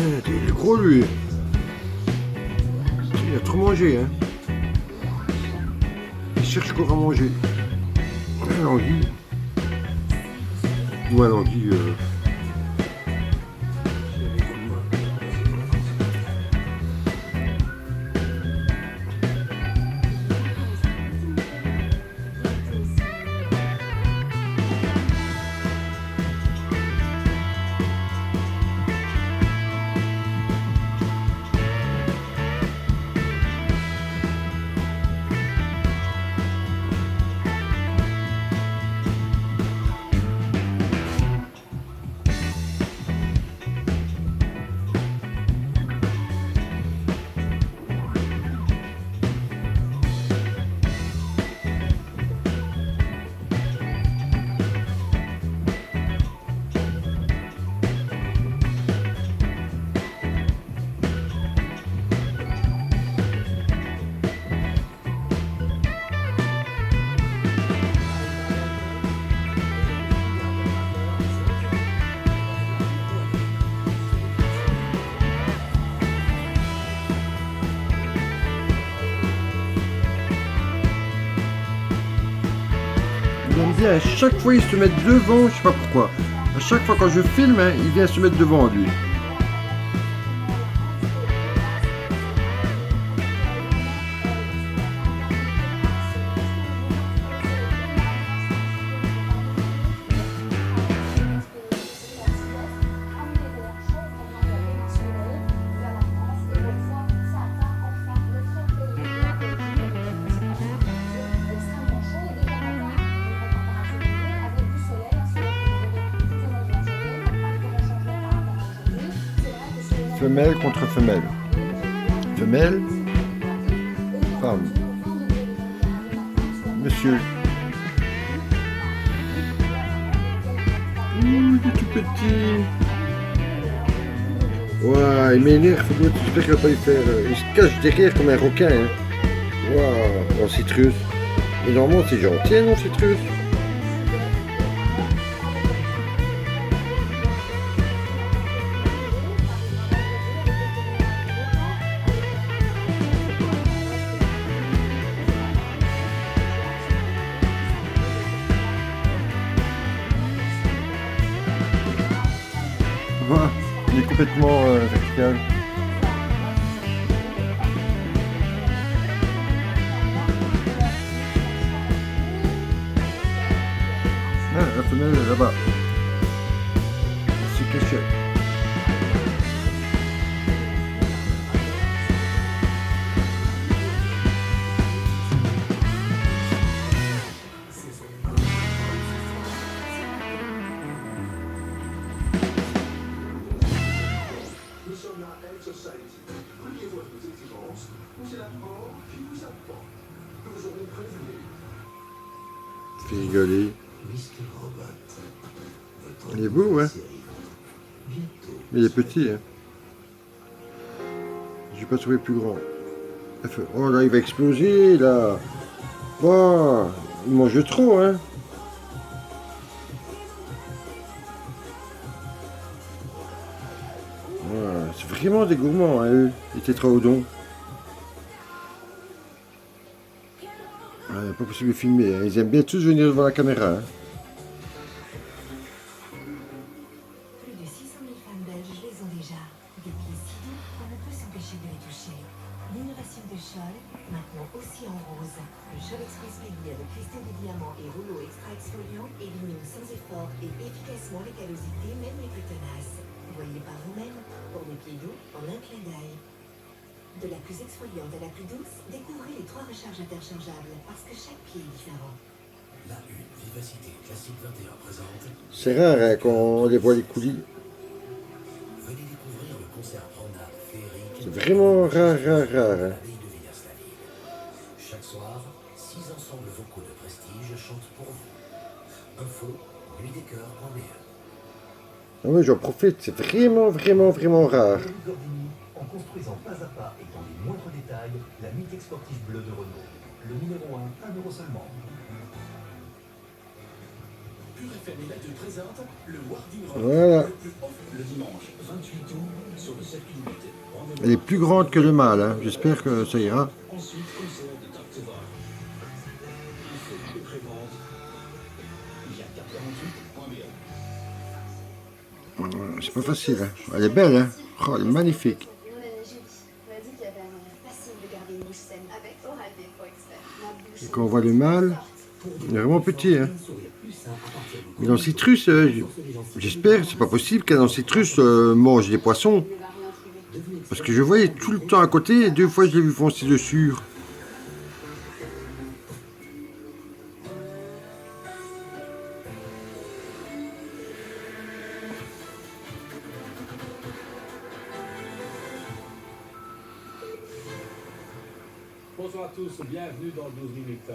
Il est gros lui. Il a trop mangé, hein. Il cherche encore à manger. Un anguille. Ou un anguille. Il aime bien, à chaque fois il se met devant, je sais pas pourquoi. À chaque fois quand je filme, hein, il vient se mettre devant lui. Femelle contre femelle. Femelle, femme. Monsieur. Ouh, il est tout petit. Ouah, il m'énerve, j'espère qu'il va pas y faire. Il se cache derrière comme un requin. Hein. Ouah, en citrus. Et normalement c'est gentil, hein, non, citrus. Voilà, il est complètement vertical. Ah, la femelle est là-bas. C'est caché. Fait rigoler. Il est beau, hein. Mais il est petit, hein. Je vais pas trouver plus grand. Oh là, il va exploser, là. Oh, il mange trop, hein. Ouais, c'est vraiment des gourmands, hein, eux, les tétraodons. Ouais, pas possible de filmer, hein. Ils aiment bien tous venir devant la caméra, hein. Plus de 600 000 femmes belges les ont déjà. Des pieds si doux qu'on ne peut s'empêcher de les toucher. L'innovation de Scholl, maintenant aussi en rose. Le Scholl Express Baby avec cristal de diamant et rouleau extra exfoliant élimine sans effort et efficacement les callosités, même les plus tenaces. Voyez par vous-même, pour des pieds doux en un clin d'œil. De la plus exfoliante à la plus douce, découvrez les 3 recharges interchangeables parce que chaque pied est différent. La une Vivacité Classique 21 présente. C'est rare, hein, quand on les voit les coulis. Venez découvrir le concert promenade féerique. C'est vraiment rare, hein. L'abbaye de Villers-la-Ville. Chaque soir, 6 ensembles vocaux de prestige chantent pour vous. Info, nuitdescoeurs.be. Ah oui, j'en profite, c'est vraiment rare. En construisant pas à pas et dans les moindres détails, la Mitex sportive bleue de Renault. Le numéro 1, 1 euro seulement. Pure FM et la 2 présente le Warding Rock. Voilà. Le plus off le dimanche 28 août sur le circuit limité. Rendez-vous Elle est plus grande que le mâle, hein. J'espère que ça ira. ensuite concert de Tarteva. Il fait des préventes. Il y a 448.be. C'est pas facile, hein. Elle est belle, hein. Oh, elle est magnifique. On a dit qu'il y avait un moyen facile de garder une bouche saine avec Oral-B Pro Expert. La bouche Et quand on voit le mâle, il est vraiment petit, hein. Mais dans le citrus, j'espère, c'est pas possible qu'un citrus mange des poissons. ne va rien trouver. Parce que je voyais tout le temps à côté et 2 fois je l'ai vu foncer dessus. Bonsoir à tous, bienvenue dans 12 minutes.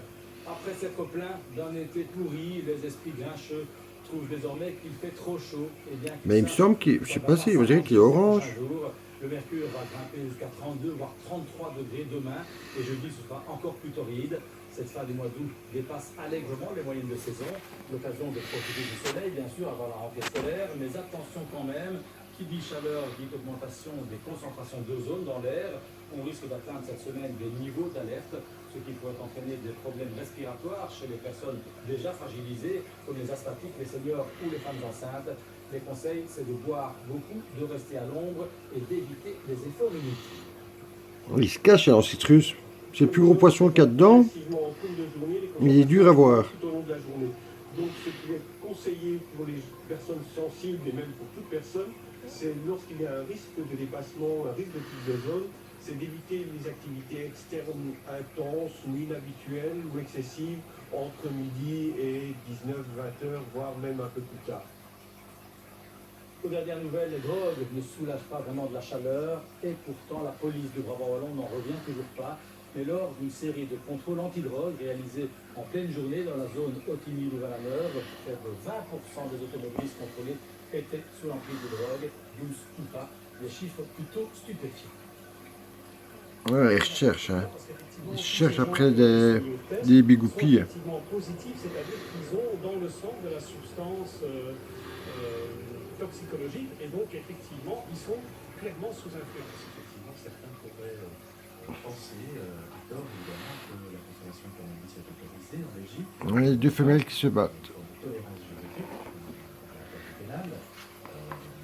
Après s'être plaint d'un été pourri, les esprits grincheux trouvent désormais qu'il fait trop chaud. Et bien Mais il me semble qu'il, je sais pas si, on dirait qu'il est orange. Le mercure va grimper jusqu'à 32 voire 33 degrés demain et jeudi ce sera encore plus torride. Cette fin du mois d'août dépasse allègrement les moyennes de saison. L'occasion de profiter du soleil, bien sûr, avant la rentrée solaire, mais attention quand même, qui dit chaleur dit augmentation des concentrations d'ozone dans l'air. On risque d'atteindre cette semaine des niveaux d'alerte, ce qui pourrait entraîner des problèmes respiratoires chez les personnes déjà fragilisées, comme les asthmatiques, les seniors ou les femmes enceintes. Les conseils, c'est de boire beaucoup, de rester à l'ombre et d'éviter les efforts inutiles. Il se cache dans le citrus. C'est le plus gros poisson qu'il y a dedans, mais il est dur à voir. Tout au long de la journée. Donc ce qui est conseillé pour les personnes sensibles et même pour toute personne, c'est lorsqu'il y a un risque de dépassement, un risque de prise de zone, c'est d'éviter les activités externes intenses ou inhabituelles ou excessives entre midi et 19-20 heures, voire même un peu plus tard. Aux dernières nouvelles, les drogues ne soulagent pas vraiment de la chaleur et pourtant la police du Brabant-Wallon n'en revient toujours pas. Mais lors d'une série de contrôles antidrogue réalisés en pleine journée dans la zone Otigny-Louvain-la-Neuve, près de 20% des automobilistes contrôlés étaient sous l'emprise de drogue, 12 ou pas, des chiffres plutôt stupéfiants. Ouais, il recherche, hein. Il cherche après des bigoupilles. Effectivement positif, c'est-à-dire qu'ils ont dans le sang de la substance toxicologique et donc effectivement ils sont clairement sous influence. Effectivement, certains pourraient penser, à tort évidemment, que la consommation de cannabis est autorisée en Belgique. Ouais, les 2 femelles qui se battent. Pour de tolérance juridique, la pénale,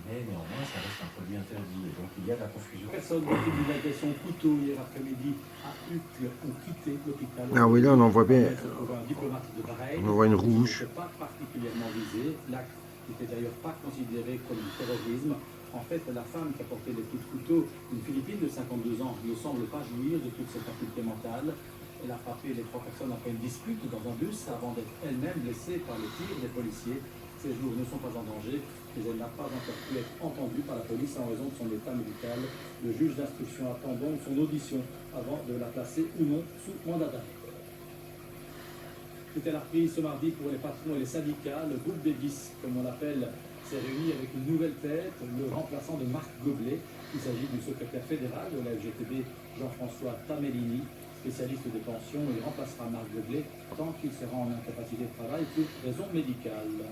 mais néanmoins ça reste un produit interdit et donc il y a de la confusion. Personne victime d'une agression au couteau hier après-midi à Uccle ont quitté l'hôpital. Ah oui, là on en voit bien. Un diplomate de Bahreïn. On voit une rouge. Qui n'était pas particulièrement visé. L'acte n'était d'ailleurs pas considéré comme du terrorisme. En fait, la femme qui a porté les coups de couteau, une Philippine de 52 ans, ne semble pas jouir de toutes ses facultés mentales. Elle a frappé les 3 personnes après une dispute dans un bus avant d'être elle-même blessée par le tir des policiers. Ses jours ne sont pas en danger, mais elle n'a pas encore pu être entendue par la police en raison de son état médical. Le juge d'instruction attend donc son audition avant de la placer ou non sous mandat d'arrêt. C'était la reprise ce mardi pour les patrons et les syndicats. Le groupe des 10, comme on l'appelle, s'est réuni avec une nouvelle tête, le remplaçant de Marc Goblet. Il s'agit du secrétaire fédéral de la FGTB, Jean-François Tamellini, spécialiste des pensions. Il remplacera Marc Goblet tant qu'il sera en incapacité de travail pour raison médicale.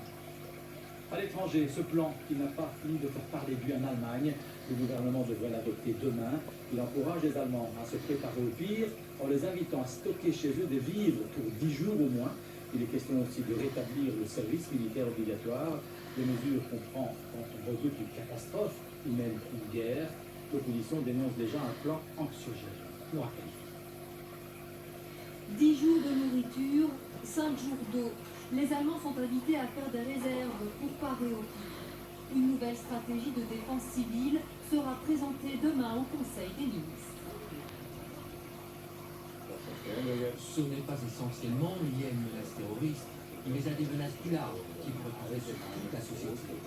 À l'étranger, ce plan qui n'a pas fini de faire parler de lui en Allemagne, le gouvernement devrait l'adopter demain. Il encourage les Allemands à se préparer au pire en les invitant à stocker chez eux des vivres pour 10 jours au moins. Il est question aussi de rétablir le service militaire obligatoire. Des mesures qu'on prend quand on redoute une catastrophe ou même une guerre. L'opposition dénonce déjà un plan anxiogène. Pour rappel. 10 jours de nourriture, 5 jours d'eau. Les Allemands sont invités à faire des réserves pour parer au pire. Une nouvelle stratégie de défense civile sera présentée demain au Conseil des ministres. Ce n'est pas essentiellement lié à une menace terroriste, mais à des menaces plus larges qui pourraient peser sur toute la société.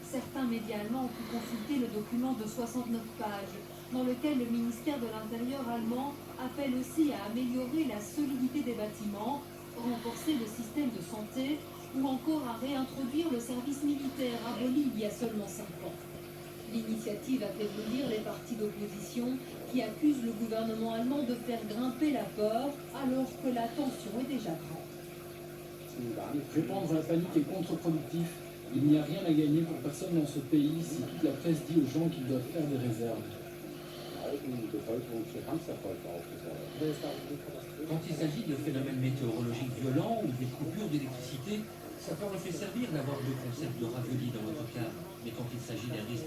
Certains médias allemands ont pu consulter le document de 69 pages, dans lequel le ministère de l'Intérieur allemand appelle aussi à améliorer la solidité des bâtiments, renforcer le système de santé ou encore à réintroduire le service militaire aboli il y a seulement 5 ans. L'initiative a fait bondir les partis d'opposition qui accusent le gouvernement allemand de faire grimper la peur alors que la tension est déjà grande. Répandre la panique est contre-productif. Il n'y a rien à gagner pour personne dans ce pays si toute la presse dit aux gens qu'ils doivent faire des réserves. Quand il s'agit de phénomènes météorologiques violents ou des coupures d'électricité, ça peut en effet servir d'avoir deux concepts de ravioli dans votre cas. Mais quand il s'agit d'un risque